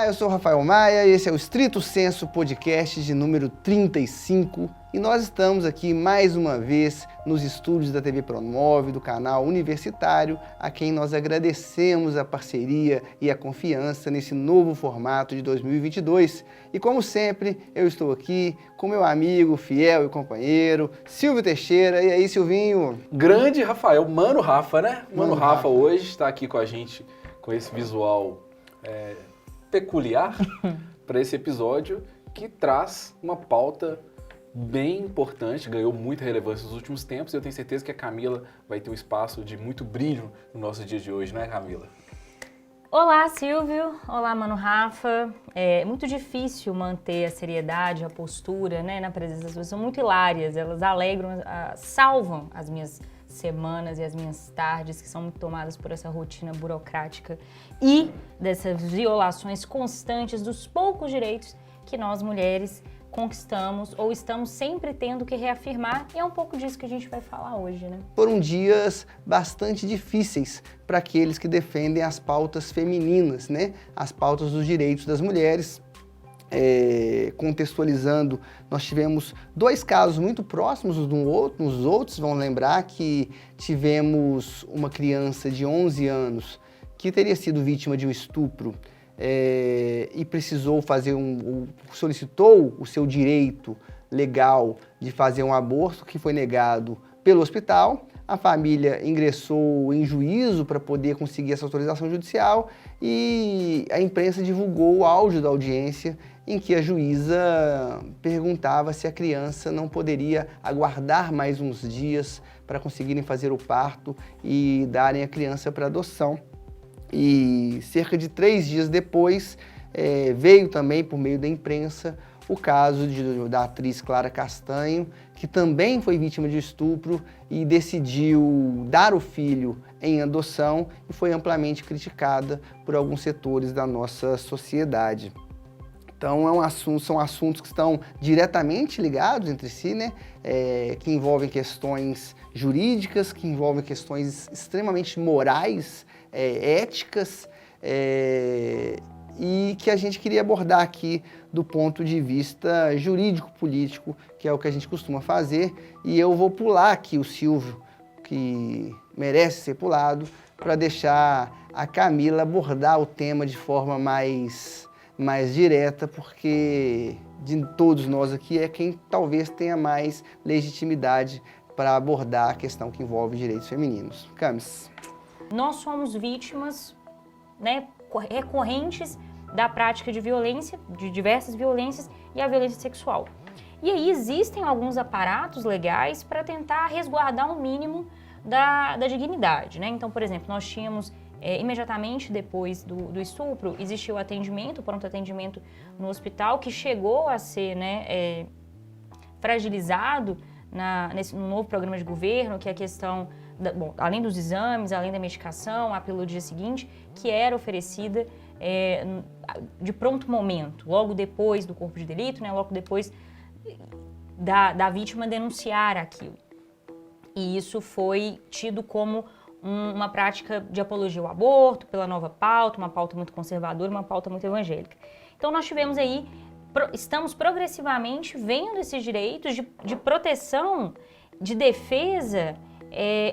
eu sou o Rafael Maia e esse é o Stricto Sensu Podcast de número 35 e nós estamos aqui mais uma vez nos estúdios da TV Promove, do canal Universitário, a quem nós agradecemos a parceria e a confiança nesse novo formato de 2022. E como sempre, eu estou aqui com meu amigo, fiel e companheiro, Silvio Teixeira. E aí, Silvinho? Grande Rafael, Mano Rafa, né? Mano Rafa hoje está aqui com a gente, com esse visual peculiar para esse episódio que traz uma pauta bem importante, ganhou muita relevância nos últimos tempos e eu tenho certeza que a Camila vai ter um espaço de muito brilho no nosso dia de hoje, não é, Camila? Olá, Silvio. Olá, Mano Rafa. É muito difícil manter a seriedade, a postura, né, na presença das pessoas. São muito hilárias, elas alegram, salvam as minhas semanas e as minhas tardes, que são muito tomadas por essa rotina burocrática e dessas violações constantes dos poucos direitos que nós mulheres conquistamos ou estamos sempre tendo que reafirmar, e é um pouco disso que a gente vai falar hoje, né? Foram dias bastante difíceis para aqueles que defendem as pautas femininas, né? As pautas dos direitos das mulheres. Contextualizando, nós tivemos dois casos muito próximos um do outro. Os outros vão lembrar que tivemos uma criança de 11 anos que teria sido vítima de um estupro e precisou fazer solicitou o seu direito legal de fazer um aborto, que foi negado pelo hospital. A família ingressou em juízo para poder conseguir essa autorização judicial e a imprensa divulgou o áudio da audiência em que a juíza perguntava se a criança não poderia aguardar mais uns dias para conseguirem fazer o parto e darem a criança para adoção. E cerca de 3 dias depois, veio também por meio da imprensa o caso da atriz Clara Castanho, que também foi vítima de estupro e decidiu dar o filho em adoção e foi amplamente criticada por alguns setores da nossa sociedade. Então são assuntos que estão diretamente ligados entre si, né? Que envolvem questões jurídicas, que envolvem questões extremamente morais, éticas, e que a gente queria abordar aqui do ponto de vista jurídico-político, que é o que a gente costuma fazer. E eu vou pular aqui o Silvio, que merece ser pulado, para deixar a Camila abordar o tema de forma mais direta, porque de todos nós aqui é quem talvez tenha mais legitimidade para abordar a questão que envolve direitos femininos. Camis. Nós somos vítimas, né, recorrentes da prática de violência, de diversas violências e a violência sexual. E aí existem alguns aparatos legais para tentar resguardar um mínimo da dignidade, né? Então, por exemplo, nós tínhamos imediatamente depois do estupro, existiu o atendimento, o pronto atendimento no hospital, que chegou a ser, né, fragilizado no novo programa de governo, que é a questão, além dos exames, além da medicação, a pílula do dia seguinte, que era oferecida de pronto momento, logo depois do corpo de delito, né, logo depois da vítima denunciar aquilo. E isso foi tido como uma prática de apologia ao aborto, pela nova pauta, uma pauta muito conservadora, uma pauta muito evangélica. Então nós tivemos aí, estamos progressivamente vendo esses direitos de proteção, de defesa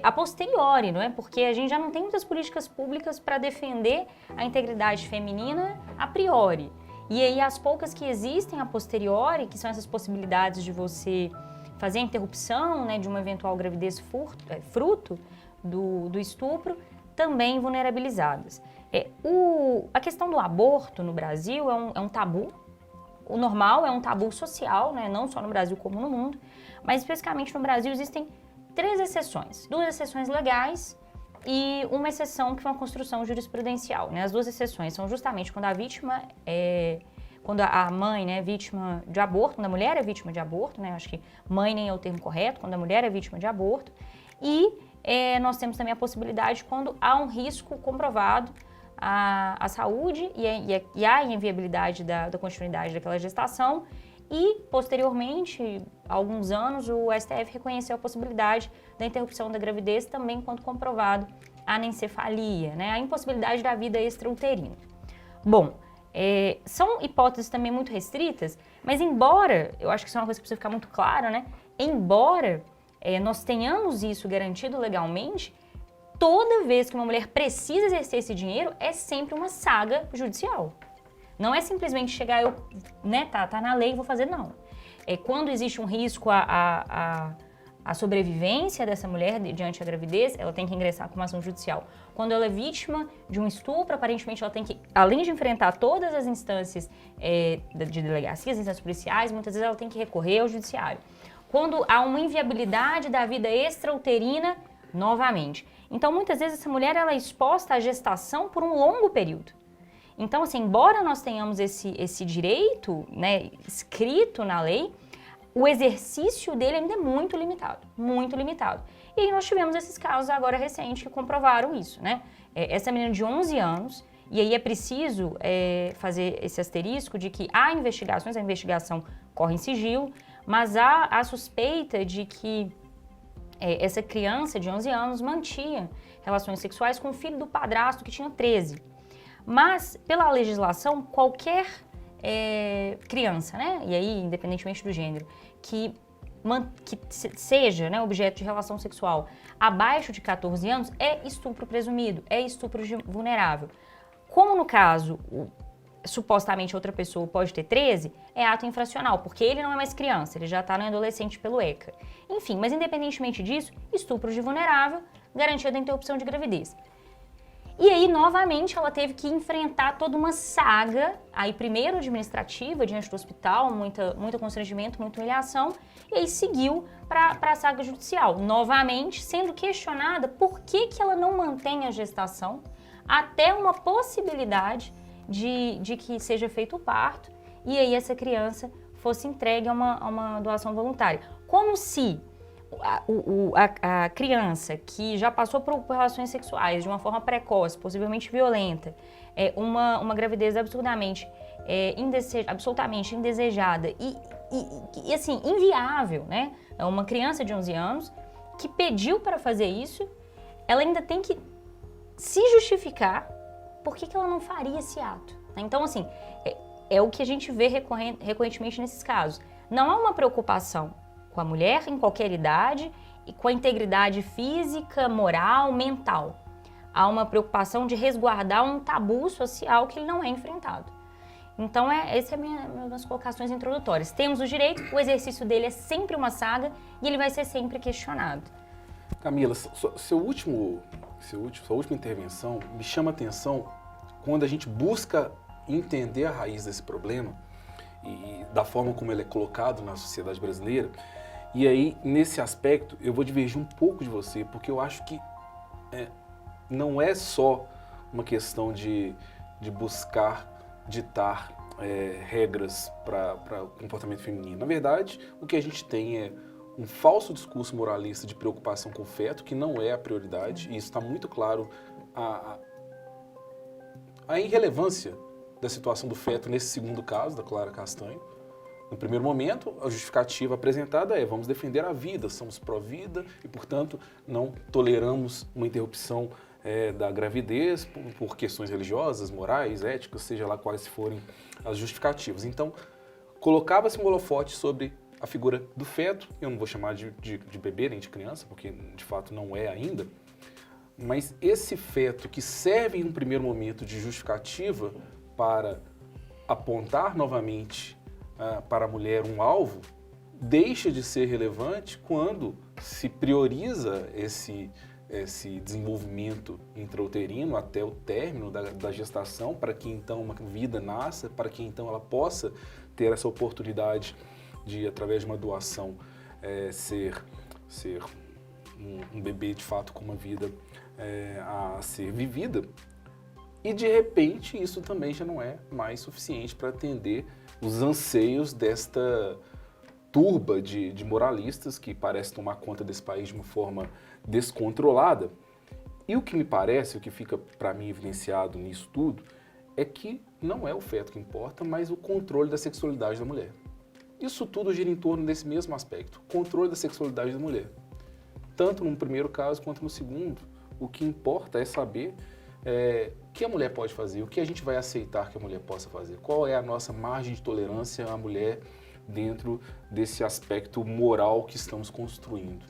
a posteriori, não é? Porque a gente já não tem muitas políticas públicas para defender a integridade feminina a priori. E aí as poucas que existem a posteriori, que são essas possibilidades de você fazer a interrupção, né, de uma eventual gravidez fruto do estupro, também vulnerabilizadas. A questão do aborto no Brasil é um tabu. O normal é um tabu social, né, não só no Brasil como no mundo, mas especificamente no Brasil existem 3 exceções. 2 exceções legais e uma exceção que foi uma construção jurisprudencial, né? As 2 exceções são justamente quando a vítima quando a mãe, né, é vítima de aborto, quando a mulher é vítima de aborto, né? Acho que mãe nem é o termo correto, quando a mulher é vítima de aborto. E nós temos também a possibilidade quando há um risco comprovado à saúde e à inviabilidade da continuidade daquela gestação. E, posteriormente, há alguns anos, o STF reconheceu a possibilidade da interrupção da gravidez também quando comprovado a anencefalia, né, a impossibilidade da vida extrauterina. Bom, São hipóteses também muito restritas, mas embora, eu acho que isso é uma coisa que precisa ficar muito claro, né? Embora nós tenhamos isso garantido legalmente, toda vez que uma mulher precisa exercer esse dinheiro, é sempre uma saga judicial. Não é simplesmente chegar, tá na lei, vou fazer, não. Quando existe um risco à sobrevivência dessa mulher diante da gravidez, ela tem que ingressar com uma ação judicial. Quando ela é vítima de um estupro, aparentemente ela tem que, além de enfrentar todas as instâncias de delegacias, instâncias policiais, muitas vezes ela tem que recorrer ao judiciário. Quando há uma inviabilidade da vida extrauterina, novamente. Então, muitas vezes essa mulher ela é exposta à gestação por um longo período. Então, assim, embora nós tenhamos esse direito, né, escrito na lei, o exercício dele ainda é muito limitado, muito limitado. E aí nós tivemos esses casos agora recentes que comprovaram isso, né? Essa menina de 11 anos, e aí é preciso fazer esse asterisco de que há investigações, a investigação corre em sigilo, mas há a suspeita de que essa criança de 11 anos mantinha relações sexuais com o filho do padrasto que tinha 13. Mas, pela legislação, qualquer criança, né, e aí independentemente do gênero, que seja, né, objeto de relação sexual abaixo de 14 anos, é estupro presumido, é estupro vulnerável. Como no caso, supostamente outra pessoa pode ter 13, é ato infracional, porque ele não é mais criança, ele já está no adolescente pelo ECA. Enfim, mas independentemente disso, estupro de vulnerável, garantia da interrupção de gravidez. E aí, novamente, ela teve que enfrentar toda uma saga, aí primeiro administrativa, diante do hospital, muito constrangimento, muita humilhação, e aí seguiu para a saga judicial, novamente sendo questionada por que ela não mantém a gestação até uma possibilidade de que seja feito o parto, e aí essa criança fosse entregue a uma doação voluntária. Como se a criança que já passou por relações sexuais de uma forma precoce, possivelmente violenta, uma gravidez absolutamente indesejada e assim, inviável, né? É uma criança de 11 anos que pediu para fazer isso, ela ainda tem que se justificar por que ela não faria esse ato. Então, assim, é o que a gente vê recorrentemente nesses casos. Não há uma preocupação com a mulher em qualquer idade e com a integridade física, moral, mental. Há uma preocupação de resguardar um tabu social que ele não é enfrentado. Então, essas são minhas colocações introdutórias. Temos o direito, o exercício dele é sempre uma saga e ele vai ser sempre questionado. Camila, sua última intervenção me chama a atenção quando a gente busca entender a raiz desse problema e da forma como ele é colocado na sociedade brasileira. E aí, nesse aspecto, eu vou divergir um pouco de você, porque eu acho que não é só uma questão de buscar ditar regras para o comportamento feminino. Na verdade, o que a gente tem é um falso discurso moralista de preocupação com o feto, que não é a prioridade, e isso está muito claro, a irrelevância da situação do feto nesse segundo caso, da Clara Castanho. No primeiro momento, a justificativa apresentada é: vamos defender a vida, somos pró-vida e, portanto, não toleramos uma interrupção da gravidez por questões religiosas, morais, éticas, seja lá quais forem as justificativas. Então, colocava-se um holofote sobre a figura do feto, eu não vou chamar de bebê nem de criança, porque de fato não é ainda, mas esse feto que serve em um primeiro momento de justificativa para apontar novamente para a mulher um alvo, deixa de ser relevante quando se prioriza esse desenvolvimento intrauterino até o término da gestação, para que então uma vida nasça, para que então ela possa ter essa oportunidade de, através de uma doação, ser um bebê de fato com uma vida a ser vivida. E de repente isso também já não é mais suficiente para atender os anseios desta turba de moralistas que parece tomar conta desse país de uma forma descontrolada. E o que me parece, o que fica para mim evidenciado nisso tudo, é que não é o feto que importa, mas o controle da sexualidade da mulher. Isso tudo gira em torno desse mesmo aspecto, controle da sexualidade da mulher. Tanto no primeiro caso quanto no segundo, o que importa é saber O que a mulher pode fazer? O que a gente vai aceitar que a mulher possa fazer? Qual é a nossa margem de tolerância à mulher dentro desse aspecto moral que estamos construindo?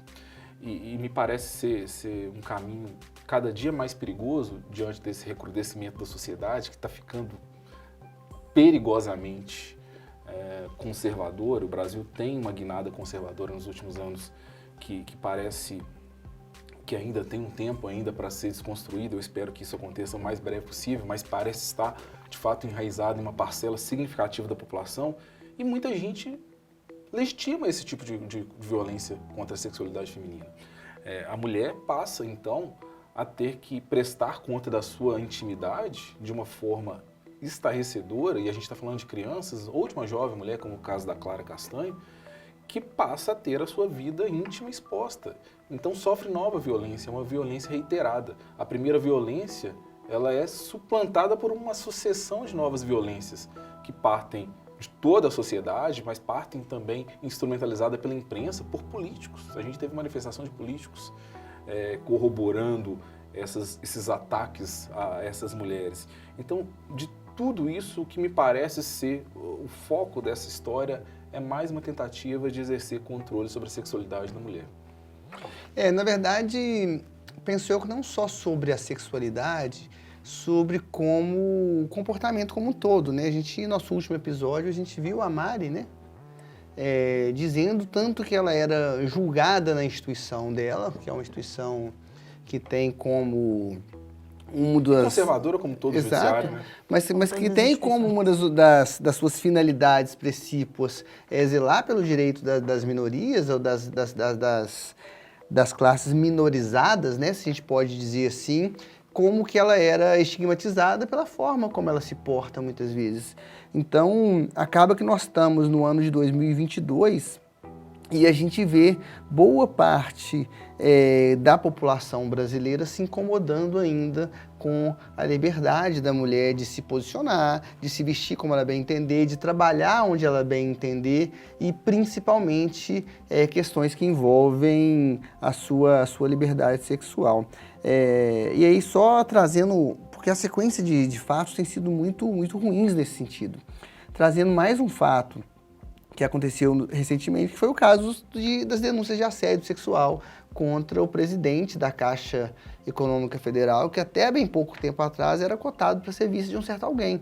E me parece ser um caminho cada dia mais perigoso diante desse recrudescimento da sociedade que está ficando perigosamente conservadora. O Brasil tem uma guinada conservadora nos últimos anos que parece que ainda tem um tempo ainda para ser desconstruído. Eu espero que isso aconteça o mais breve possível, mas parece estar, de fato, enraizado em uma parcela significativa da população e muita gente legitima esse tipo de violência contra a sexualidade feminina. A mulher passa, então, a ter que prestar conta da sua intimidade de uma forma estarrecedora, e a gente está falando de crianças ou de uma jovem mulher, como o caso da Clara Castanho, que passa a ter a sua vida íntima exposta. Então sofre nova violência, uma violência reiterada. A primeira violência, ela é suplantada por uma sucessão de novas violências que partem de toda a sociedade, mas partem também instrumentalizada pela imprensa, por políticos. A gente teve manifestação de políticos corroborando esses ataques a essas mulheres. Então, de tudo isso, o que me parece ser o foco dessa história é mais uma tentativa de exercer controle sobre a sexualidade da mulher. Na verdade, penso eu que não só sobre a sexualidade, sobre como o comportamento como um todo, né? No nosso último episódio, a gente viu a Mari, né? Dizendo tanto que ela era julgada na instituição dela, que é uma instituição que tem como uma das... Conservadora como todo judiciário, né? Mas que tem como uma das suas finalidades precípuas zelar pelo direito das minorias ou das classes minorizadas, né? Se a gente pode dizer assim, como que ela era estigmatizada pela forma como ela se porta muitas vezes. Então, acaba que nós estamos no ano de 2022 e a gente vê boa parte da população brasileira se incomodando ainda com a liberdade da mulher de se posicionar, de se vestir como ela bem entender, de trabalhar onde ela bem entender e principalmente questões que envolvem a sua liberdade sexual. E aí só trazendo, porque a sequência de fatos tem sido muito, muito ruins nesse sentido. Trazendo mais um fato que aconteceu recentemente, que foi o caso das denúncias de assédio sexual contra o presidente da Caixa Econômica Federal, que até bem pouco tempo atrás era cotado para ser vice de um certo alguém.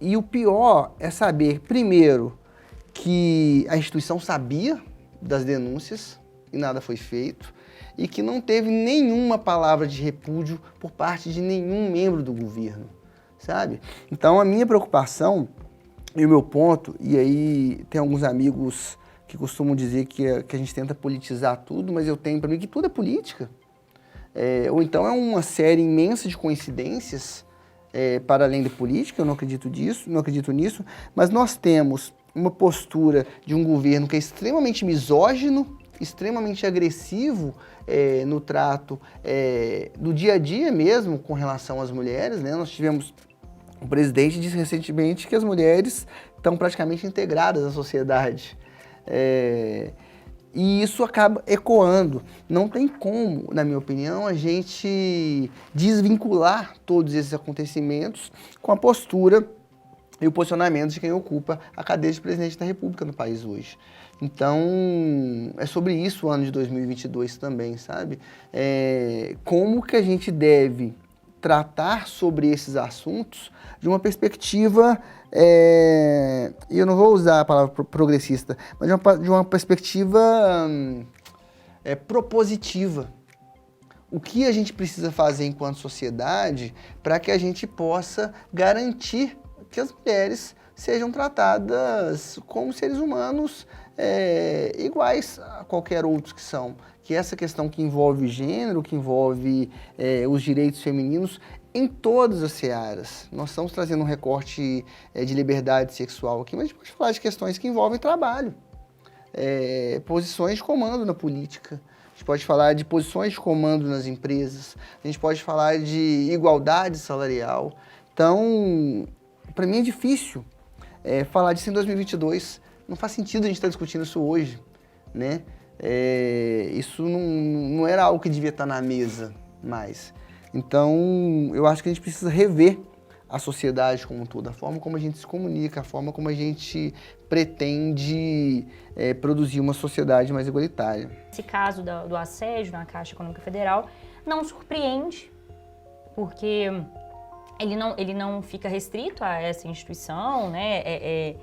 E o pior é saber, primeiro, que a instituição sabia das denúncias e nada foi feito, e que não teve nenhuma palavra de repúdio por parte de nenhum membro do governo, sabe? Então, a minha preocupação e o meu ponto, e aí tem alguns amigos que costumam dizer que a gente tenta politizar tudo, mas eu tenho para mim que tudo é política. Ou então é uma série imensa de coincidências para além de política, eu não acredito nisso, mas nós temos uma postura de um governo que é extremamente misógino, extremamente agressivo no trato do dia a dia mesmo com relação às mulheres, né? Nós tivemos o presidente disse recentemente que as mulheres estão praticamente integradas à sociedade. E isso acaba ecoando. Não tem como, na minha opinião, a gente desvincular todos esses acontecimentos com a postura e o posicionamento de quem ocupa a cadeira de presidente da República no país hoje. Então, é sobre isso o ano de 2022 também, sabe? Como que a gente deve tratar sobre esses assuntos de uma perspectiva, e eu não vou usar a palavra progressista, mas de uma perspectiva propositiva. O que a gente precisa fazer enquanto sociedade para que a gente possa garantir que as mulheres sejam tratadas como seres humanos iguais a qualquer outros que são. Que essa questão que envolve gênero, que envolve os direitos femininos em todas as searas. Nós estamos trazendo um recorte de liberdade sexual aqui, mas a gente pode falar de questões que envolvem trabalho, posições de comando na política, a gente pode falar de posições de comando nas empresas, a gente pode falar de igualdade salarial. Então, para mim é difícil falar disso em 2022. Não faz sentido a gente estar discutindo isso hoje, né? Isso não era algo que devia estar na mesa, mais. Então, eu acho que a gente precisa rever a sociedade como um todo, a forma como a gente se comunica, a forma como a gente pretende produzir uma sociedade mais igualitária. Esse caso do assédio na Caixa Econômica Federal não surpreende, porque ele não fica restrito a essa instituição, né?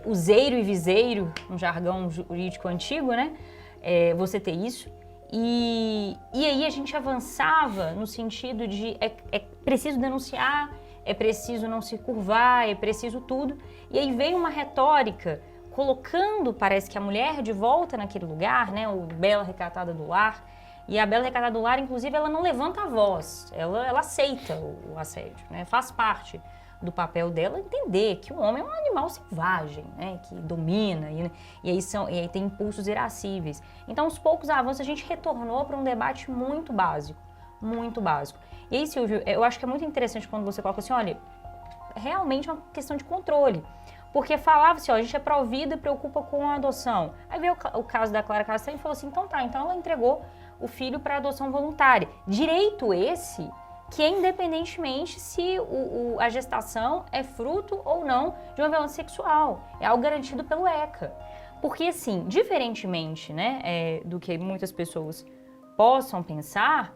Useiro e viseiro, um jargão jurídico antigo, né? Você ter isso. E aí a gente avançava no sentido de é preciso denunciar, é preciso não se curvar, é preciso tudo. E aí veio uma retórica colocando, parece que a mulher de volta naquele lugar, né? O Bela Recatada do Lar. E a Bela Recatada do Lar, inclusive, ela não levanta a voz, ela aceita o assédio, né? Faz parte do papel dela entender que o homem é um animal selvagem, né? Que domina, e aí tem impulsos irascíveis. Então, aos poucos avanços, a gente retornou para um debate muito básico, muito básico. E aí, Silvio, eu acho que é muito interessante quando você coloca assim, olha, realmente é uma questão de controle. Porque falava-se, a gente é pró-vida e preocupa com a adoção. Aí veio o caso da Clara Castanho e falou assim, então ela entregou o filho para adoção voluntária. Direito esse que é independentemente se a gestação é fruto ou não de uma violência sexual. É algo garantido pelo ECA. Porque, assim, diferentemente, né, do que muitas pessoas possam pensar,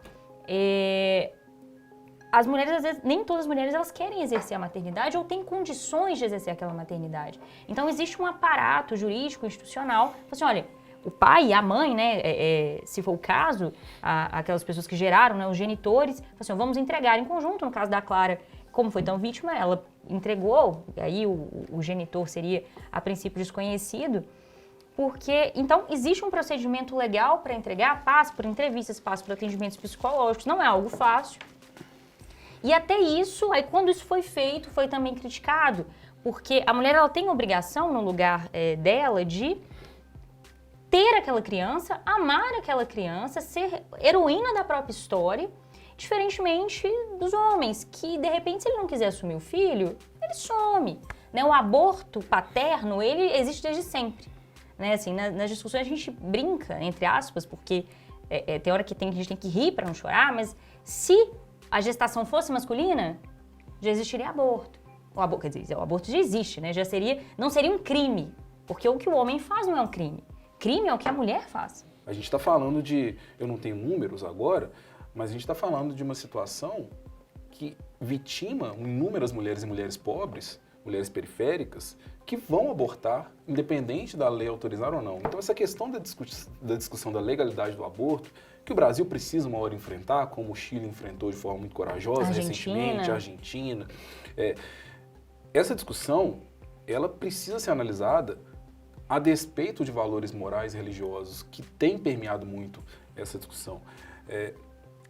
as mulheres, às vezes, nem todas as mulheres elas querem exercer a maternidade ou têm condições de exercer aquela maternidade. Então, existe um aparato jurídico, institucional, assim, olha, o pai e a mãe, né, se for o caso, aquelas pessoas que geraram, né, os genitores, assim, vamos entregar em conjunto. No caso da Clara, como foi tão vítima, ela entregou, aí o genitor seria, a princípio, desconhecido, porque, então, existe um procedimento legal para entregar, passa por entrevistas, passa por atendimentos psicológicos, não é algo fácil. E até isso, aí quando isso foi feito, foi também criticado, porque a mulher ela tem a obrigação, no lugar dela, de ter aquela criança, amar aquela criança, ser heroína da própria história, diferentemente dos homens, que de repente se ele não quiser assumir o filho, ele some. Né? O aborto paterno, ele existe desde sempre. Né? Assim, nas discussões a gente brinca, entre aspas, porque tem hora que a gente tem que rir para não chorar, mas se a gestação fosse masculina, já existiria aborto. Quer dizer, o aborto já existe, né? Não seria um crime, porque o que o homem faz não é um crime. Crime é o que a mulher faz. A gente está falando eu não tenho números agora, mas a gente está falando de uma situação que vitima inúmeras mulheres e mulheres pobres, mulheres periféricas, que vão abortar, independente da lei autorizar ou não. Então essa questão da discussão da legalidade do aborto, que o Brasil precisa uma hora enfrentar, como o Chile enfrentou de forma muito corajosa recentemente, a Argentina. Essa discussão, ela precisa ser analisada a despeito de valores morais e religiosos que têm permeado muito essa discussão. É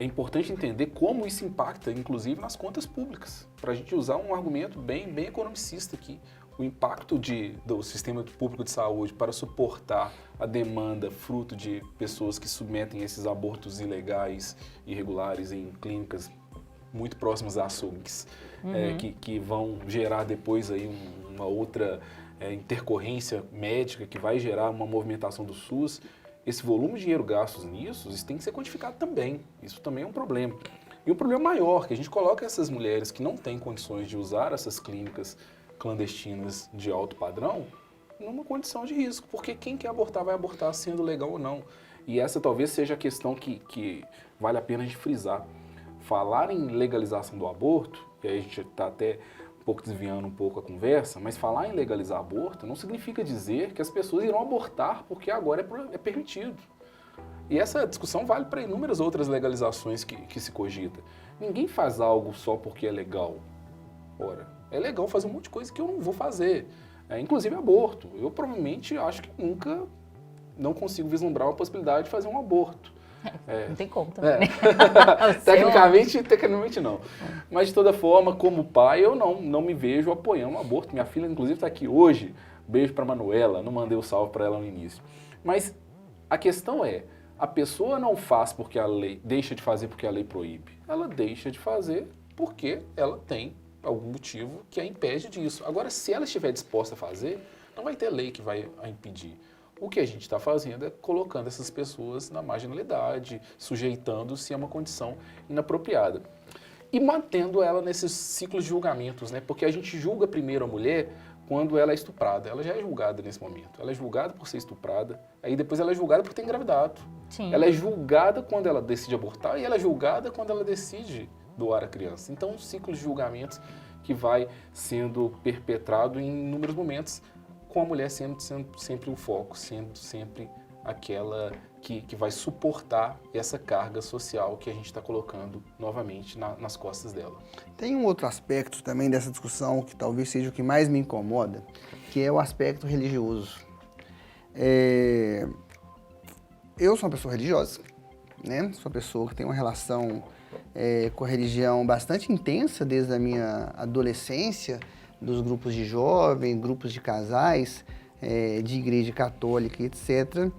importante entender como isso impacta, inclusive, nas contas públicas. Para a gente usar um argumento bem economicista aqui. O impacto do sistema público de saúde para suportar a demanda fruto de pessoas que submetem esses abortos ilegais, irregulares em clínicas muito próximas a açougues, que vão gerar depois aí uma outra intercorrência médica que vai gerar uma movimentação do SUS. Esse volume de dinheiro gastos nisso, isso tem que ser quantificado também. Isso também é um problema. E um problema maior, que a gente coloca essas mulheres que não têm condições de usar essas clínicas clandestinas de alto padrão numa condição de risco, porque quem quer abortar vai abortar sendo legal ou não. E essa talvez seja a questão que vale a pena a gente frisar. Falar em legalização do aborto, e aí a gente está até desviando um pouco a conversa, mas falar em legalizar aborto não significa dizer que as pessoas irão abortar porque agora é permitido. E essa discussão vale para inúmeras outras legalizações que se cogita. Ninguém faz algo só porque é legal. Ora, é legal fazer um monte de coisa que eu não vou fazer. Inclusive aborto. Eu provavelmente acho que nunca não consigo vislumbrar uma possibilidade de fazer um aborto. Não tem como também, né? Tecnicamente não. Mas de toda forma, como pai, eu não me vejo apoiando o aborto. Minha filha, inclusive, está aqui hoje. Beijo para Manuela, não mandei o salve para ela no início. Mas a questão a pessoa não faz porque a lei, deixa de fazer porque a lei proíbe. Ela deixa de fazer porque ela tem algum motivo que a impede disso. Agora, se ela estiver disposta a fazer, não vai ter lei que vai a impedir. O que a gente está fazendo é colocando essas pessoas na marginalidade, sujeitando-se a uma condição inapropriada. E mantendo ela nesses ciclos de julgamentos, né? Porque a gente julga primeiro a mulher quando ela é estuprada. Ela já é julgada nesse momento. Ela é julgada por ser estuprada, aí depois ela é julgada por ter engravidado. Sim. Ela é julgada quando ela decide abortar e ela é julgada quando ela decide doar a criança. Então, um ciclo de julgamentos que vai sendo perpetrado em inúmeros momentos, com a mulher sendo sempre o foco, sendo sempre aquela que vai suportar essa carga social que a gente está colocando novamente nas costas dela. Tem um outro aspecto também dessa discussão que talvez seja o que mais me incomoda, que é o aspecto religioso. Eu sou uma pessoa religiosa, né? Sou uma pessoa que tem uma relação com a religião bastante intensa desde a minha adolescência, dos grupos de jovens, grupos de casais, de igreja católica, etc.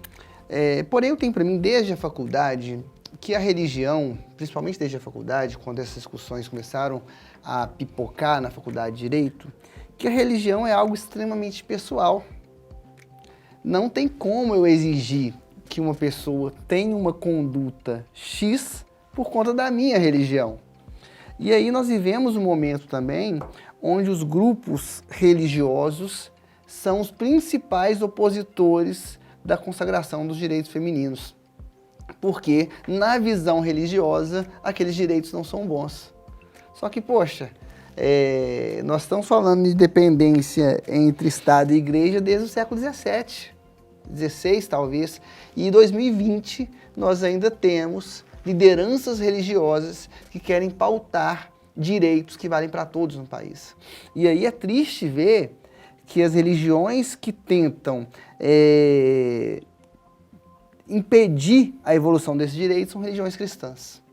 Porém, eu tenho para mim, desde a faculdade, que a religião, principalmente desde a faculdade, quando essas discussões começaram a pipocar na faculdade de Direito, que a religião é algo extremamente pessoal. Não tem como eu exigir que uma pessoa tenha uma conduta X por conta da minha religião. E aí nós vivemos um momento também onde os grupos religiosos são os principais opositores da consagração dos direitos femininos. Porque, na visão religiosa, aqueles direitos não são bons. Só que, poxa, nós estamos falando de dependência entre Estado e Igreja desde o século XVII, XVI talvez, e em 2020 nós ainda temos lideranças religiosas que querem pautar direitos que valem para todos no país. E aí é triste ver que as religiões que tentam impedir a evolução desses direitos são religiões cristãs.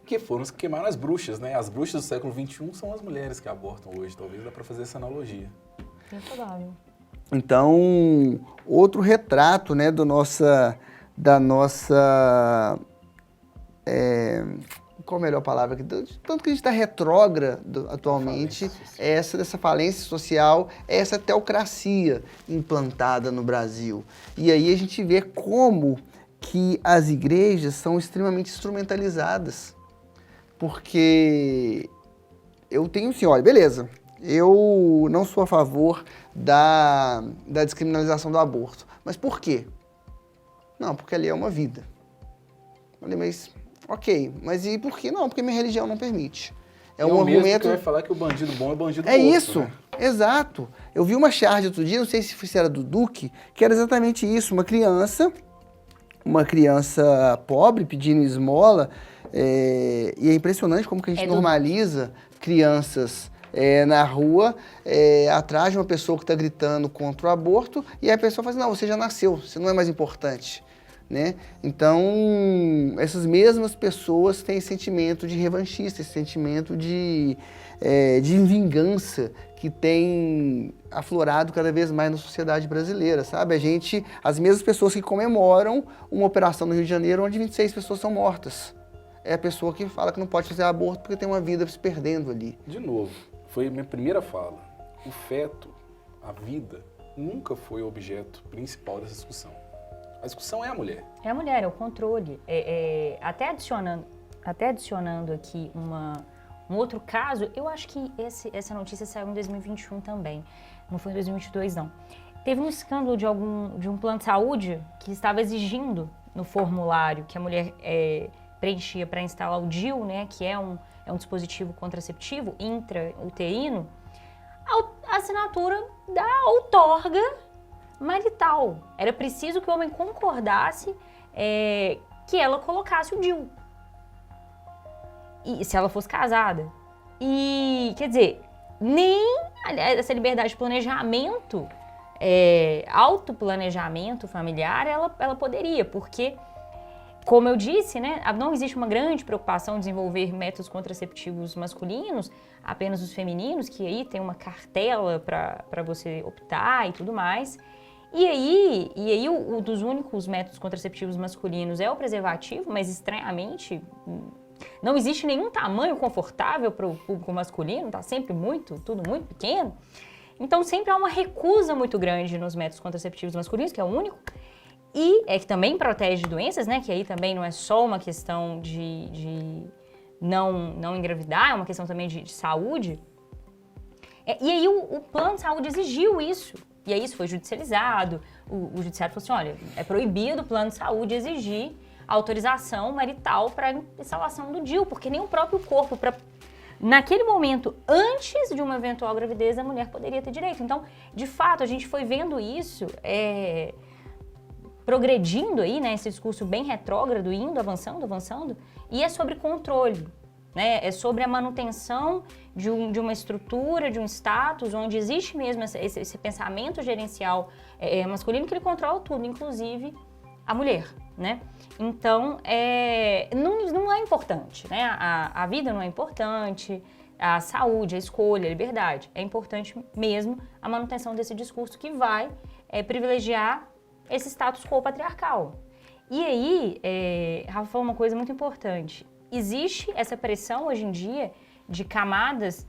Que foram os que queimaram as bruxas, né? As bruxas do século XXI são as mulheres que abortam hoje, talvez dá para fazer essa analogia. É provável. Então, outro retrato, né, da nossa qual a melhor palavra? Tanto que a gente está retrógrado atualmente, dessa falência social, essa teocracia implantada no Brasil. E aí a gente vê como que as igrejas são extremamente instrumentalizadas. Porque eu tenho assim, olha, beleza, eu não sou a favor da descriminalização do aborto. Mas por quê? Não, porque ali é uma vida. Eu falei, mas... Ok, mas e por que não? Porque minha religião não permite. É um argumento que vai falar que o bandido bom é bandido morto. É isso, né? Exato. Eu vi uma charge outro dia, não sei se era do Duque, que era exatamente isso, uma criança pobre pedindo esmola, e é impressionante como que a gente normaliza crianças na rua, atrás de uma pessoa que está gritando contra o aborto, e aí a pessoa fala assim, não, você já nasceu, você não é mais importante. Né? Então, essas mesmas pessoas têm esse sentimento de revanchista, esse sentimento de vingança que tem aflorado cada vez mais na sociedade brasileira, sabe? As mesmas pessoas que comemoram uma operação no Rio de Janeiro onde 26 pessoas são mortas. É a pessoa que fala que não pode fazer aborto porque tem uma vida se perdendo ali. De novo, foi a minha primeira fala. O feto, a vida, nunca foi o objeto principal dessa discussão. A discussão é a mulher. É a mulher, é o controle. Até adicionando aqui um outro caso, eu acho que essa notícia saiu em 2021 também. Não foi em 2022, não. Teve um escândalo de um plano de saúde que estava exigindo no formulário que a mulher preenchia para instalar o DIU, né, que é um dispositivo contraceptivo intrauterino, a assinatura da outorga marital. Era preciso que o homem concordasse que ela colocasse o DIU. E se ela fosse casada. E, quer dizer, nem essa liberdade de planejamento, autoplanejamento familiar, ela poderia, porque, como eu disse, né, não existe uma grande preocupação em desenvolver métodos contraceptivos masculinos, apenas os femininos, que aí tem uma cartela para você optar e tudo mais. E aí um dos únicos métodos contraceptivos masculinos é o preservativo, mas estranhamente não existe nenhum tamanho confortável para o público masculino, tá sempre tudo muito pequeno. Então sempre há uma recusa muito grande nos métodos contraceptivos masculinos, que é o único, e é que também protege de doenças, né? Que aí também não é só uma questão de não engravidar, é uma questão também de saúde. E aí o plano de saúde exigiu isso. E aí isso foi judicializado. O judiciário falou assim, olha, é proibido o plano de saúde exigir autorização marital para instalação do DIU, porque nem o próprio corpo, naquele momento, antes de uma eventual gravidez, a mulher poderia ter direito. Então, de fato, a gente foi vendo isso progredindo aí, né, esse discurso bem retrógrado, indo, avançando, e é sobre controle, né, é sobre a manutenção de uma estrutura, de um status, onde existe mesmo esse pensamento gerencial masculino que ele controla tudo, inclusive a mulher, né? Então, não é importante, né? A vida não é importante, a saúde, a escolha, a liberdade. É importante mesmo a manutenção desse discurso que vai privilegiar esse status quo patriarcal. E aí, Rafa falou uma coisa muito importante. Existe essa pressão hoje em dia de camadas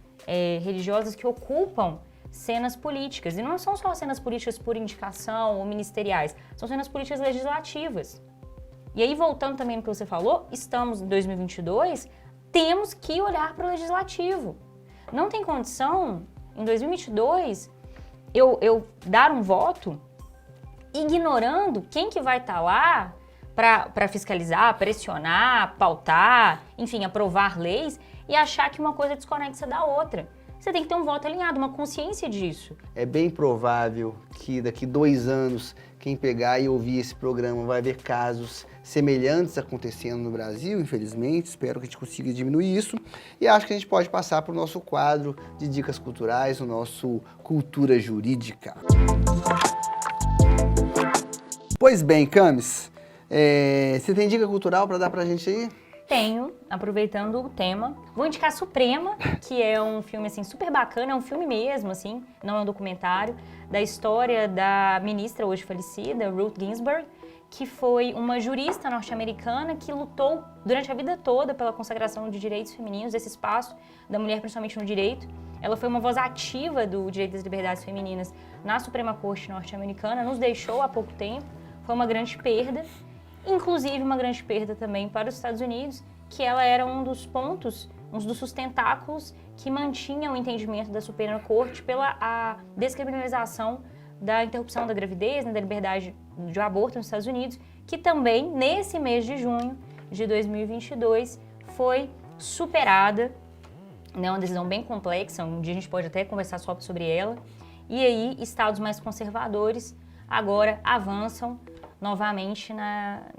religiosas que ocupam cenas políticas. E não são só cenas políticas por indicação ou ministeriais, são cenas políticas legislativas. E aí, voltando também no que você falou, estamos em 2022, temos que olhar para o legislativo. Não tem condição, em 2022, eu dar um voto ignorando quem que vai estar lá para fiscalizar, pressionar, pautar, enfim, aprovar leis e achar que uma coisa é desconexa da outra. Você tem que ter um voto alinhado, uma consciência disso. É bem provável que daqui 2 anos, quem pegar e ouvir esse programa vai ver casos semelhantes acontecendo no Brasil, infelizmente. Espero que a gente consiga diminuir isso. E acho que a gente pode passar para o nosso quadro de dicas culturais, o nosso Cultura Jurídica. Pois bem, Camis, você tem dica cultural para dar para a gente aí? Tenho, aproveitando o tema. Vou indicar Suprema, que é um filme assim, super bacana, é um filme mesmo, assim, não é um documentário, da história da ministra hoje falecida, Ruth Ginsburg, que foi uma jurista norte-americana que lutou durante a vida toda pela consagração de direitos femininos, desse espaço da mulher, principalmente no direito. Ela foi uma voz ativa do direito das liberdades femininas na Suprema Corte norte-americana, nos deixou há pouco tempo, foi uma grande perda. Inclusive uma grande perda também para os Estados Unidos, que ela era um dos pontos, um dos sustentáculos que mantinha o entendimento da Suprema Corte pela a descriminalização da interrupção da gravidez, né, da liberdade de aborto nos Estados Unidos, que também, nesse mês de junho de 2022, foi superada, né, uma decisão bem complexa, um dia a gente pode até conversar só sobre ela, e aí estados mais conservadores agora avançam novamente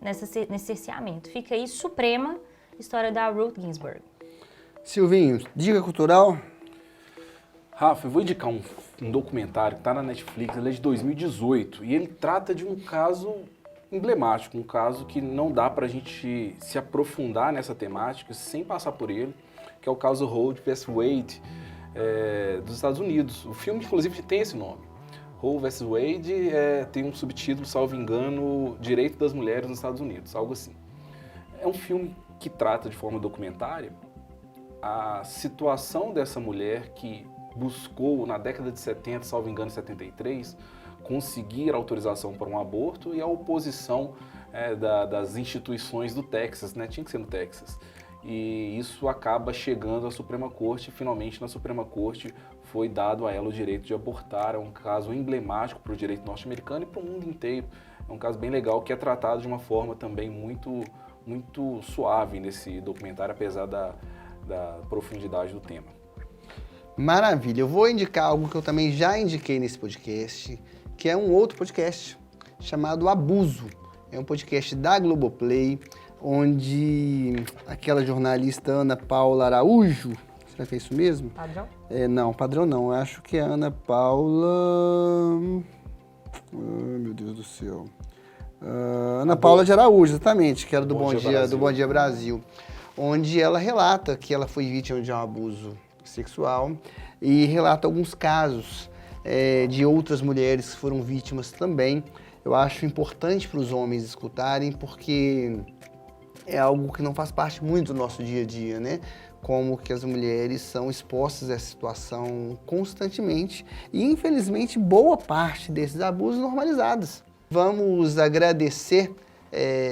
nesse cerceamento. Fica aí Suprema, história da Ruth Ginsburg. Silvinho, dica cultural? Rafa, eu vou indicar um documentário que está na Netflix, ele é de 2018, e ele trata de um caso emblemático, um caso que não dá para a gente se aprofundar nessa temática sem passar por ele, que é o caso Roe vs. Wade, dos Estados Unidos. O filme, inclusive, tem esse nome. Roe vs. Wade tem um subtítulo, salvo engano, Direito das Mulheres nos Estados Unidos, algo assim. É um filme que trata de forma documentária a situação dessa mulher que buscou, na década de 70, salvo engano, 73, conseguir autorização para um aborto e a oposição das instituições do Texas, né? Tinha que ser no Texas. E isso acaba chegando à Suprema Corte, e finalmente na Suprema Corte foi dado a ela o direito de abortar. É um caso emblemático para o direito norte-americano e para o mundo inteiro. É um caso bem legal que é tratado de uma forma também muito suave nesse documentário, apesar da profundidade do tema. Maravilha, eu vou indicar algo que eu também já indiquei nesse podcast, que é um outro podcast chamado Abuso. É um podcast da Globoplay, onde aquela jornalista Ana Paula Araújo, será que é isso mesmo? Padrão? Não, padrão não, eu acho que é Ana Paula... Ai, meu Deus do céu. Ana Paula de Araújo, exatamente, que era do Bom Dia Brasil, onde ela relata que ela foi vítima de um abuso sexual e relata alguns casos de outras mulheres que foram vítimas também. Eu acho importante para os homens escutarem, porque é algo que não faz parte muito do nosso dia a dia, né? como que as mulheres são expostas a essa situação constantemente e, infelizmente, boa parte desses abusos normalizados. Vamos agradecer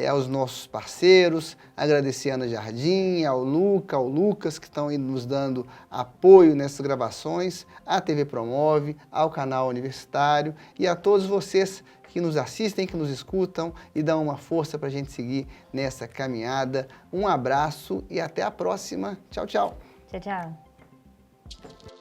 aos nossos parceiros, agradecer a Ana Jardim, ao Luca, ao Lucas, que estão aí nos dando apoio nessas gravações, à TV Promove, ao canal universitário e a todos vocês que nos assistem, que nos escutam e dão uma força para a gente seguir nessa caminhada. Um abraço e até a próxima. Tchau, tchau. Tchau, tchau.